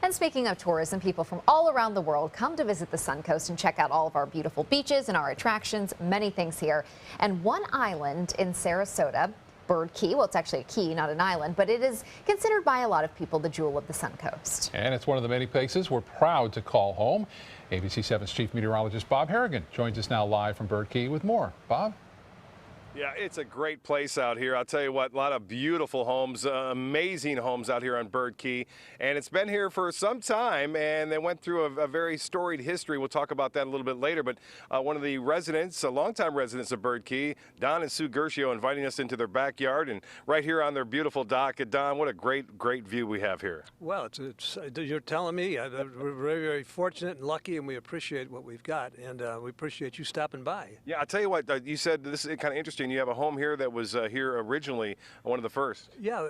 And speaking of tourism, people from all around the world come to visit the Suncoast and check out all of our beautiful beaches and our attractions, many things here. And one island in Sarasota, Bird Key, well, it's actually a key, not an island, but it is considered by a lot of people the jewel of the Suncoast. And it's one of the many places we're proud to call home. ABC 7's chief meteorologist Bob Harrigan joins us now live from Bird Key with more. Bob? Yeah, it's a great place out here. I'll tell you what, a lot of beautiful homes, amazing homes out here on Bird Key. And it's been here for some time, and they went through a very storied history. We'll talk about that a little bit later. But one of the residents, longtime residents of Bird Key, Don and Sue Gershio, inviting us into their backyard and right here on their beautiful dock. Don, what a great view we have here. Well, you're telling me we're very fortunate and lucky, and we appreciate what we've got, and we appreciate you stopping by. Yeah, I'll tell you what, you said this is kind of interesting. You have a home here that was here originally, one of the first. Yeah,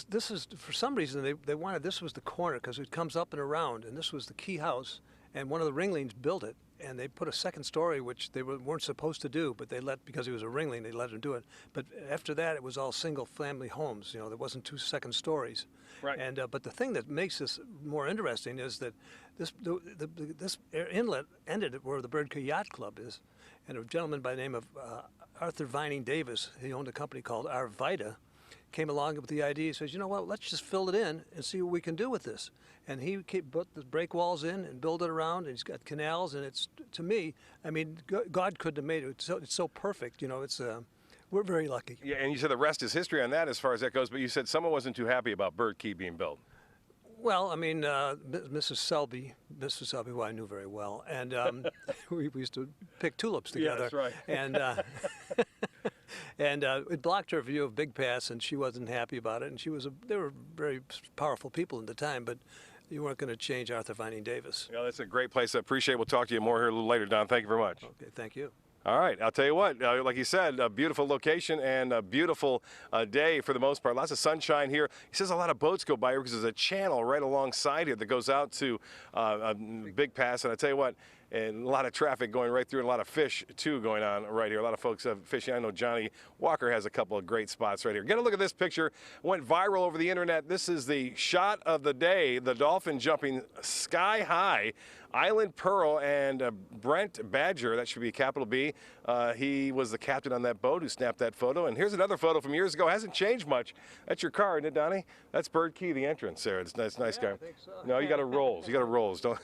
this is, for some reason, they wanted, this was the corner because it comes up and around, and this was the key house, and one of the Ringlings built it, and they put a second story, which they weren't supposed to do, but because he was a Ringling, they let him do it. But after that, it was all single-family homes. You know, there wasn't two second stories. Right. And but the thing that makes this more interesting is that this inlet ended at where the Bird Key Yacht Club is, and a gentleman by the name of Arthur Vining Davis, he owned a company called Arvida, came along with the idea. He says, you know what, let's just fill it in and see what we can do with this. And he put the break walls in and built it around, and he's got canals, and it's, to me, I mean, God couldn't have made it. It's so perfect, you know, it's, we're very lucky. Yeah, and you said the rest is history on that as far as that goes, but you said someone wasn't too happy about Bird Key being built. Well, I mean, Mrs. Selby, who I knew very well, and we used to pick tulips together. Yeah, that's right. And and it blocked her view of Big Pass, and she wasn't happy about it. And they were very powerful people at the time, but you weren't going to change Arthur Vining Davis. Yeah, that's a great place. I appreciate it. We'll talk to you more here a little later, Don. Thank you very much. Okay, thank you. All right, I'll tell you what, like you said, a beautiful location and a beautiful day for the most part. Lots of sunshine here. He says a lot of boats go by here because there's a channel right alongside here that goes out to Big Pass. And I tell you what, and a lot of traffic going right through, and a lot of fish, too, going on right here. A lot of folks have fishing. I know Johnny Walker has a couple of great spots right here. Get a look at this picture. Went viral over the internet. This is the shot of the day, the dolphin jumping sky high. Island Pearl and Brent Badger, that should be a capital B. He was the captain on that boat who snapped that photo. And here's another photo from years ago. Hasn't changed much. That's your car, isn't it, Donnie? That's Bird Key, the entrance there. It's nice Yeah, guy. I think so. No, you got a Rolls. You got a Rolls. Don't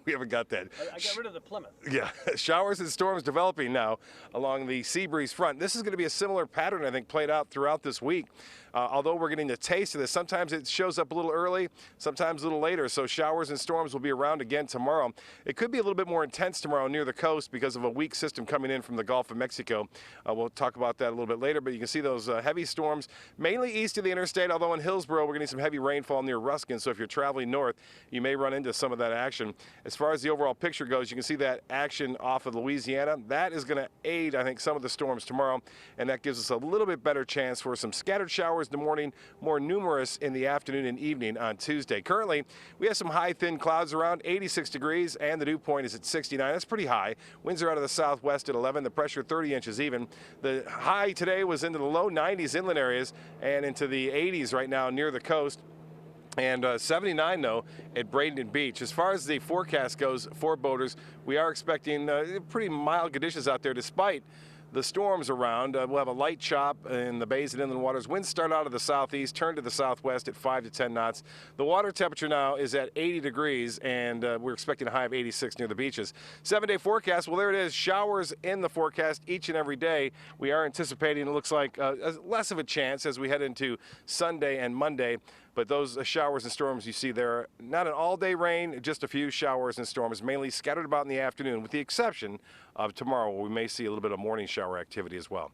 we haven't got that. I got rid of the Plymouth. Yeah, showers and storms developing now along the sea breeze front. This is going to be a similar pattern, I think, played out throughout this week. Although we're getting a taste of this, sometimes it shows up a little early, sometimes a little later. So showers and storms will be around again tomorrow. It could be a little bit more intense tomorrow near the coast because of a weak system coming in from the Gulf of Mexico. We'll talk about that a little bit later, but you can see those heavy storms mainly east of the interstate, although in Hillsborough we're getting some heavy rainfall near Ruskin. So if you're traveling north, you may run into some of that action. As far as the overall picture goes, you can see that action off of Louisiana. That is going to aid, I think, some of the storms tomorrow, and that gives us a little bit better chance for some scattered showers in the morning, more numerous in the afternoon and evening on Tuesday. Currently, we have some high, thin clouds around 86 degrees, and the dew point is at 69. That's pretty high. Winds are out of the southwest at 11. The pressure 30 inches even. The high today was into the low 90s inland areas and into the 80s right now near the coast. And 79, though, at Bradenton Beach. As far as the forecast goes for boaters, we are expecting pretty mild conditions out there despite the storms around. We'll have a light chop in the bays and inland waters. Winds start out of the southeast, turn to the southwest at 5 to 10 knots. The water temperature now is at 80 degrees, and we're expecting a high of 86 near the beaches. 7-day forecast, well, there it is. Showers in the forecast each and every day. We are anticipating, it looks like, less of a chance as we head into Sunday and Monday. But those showers and storms you see there, not an all-day rain, just a few showers and storms, mainly scattered about in the afternoon, with the exception of tomorrow, where we may see a little bit of morning shower activity as well.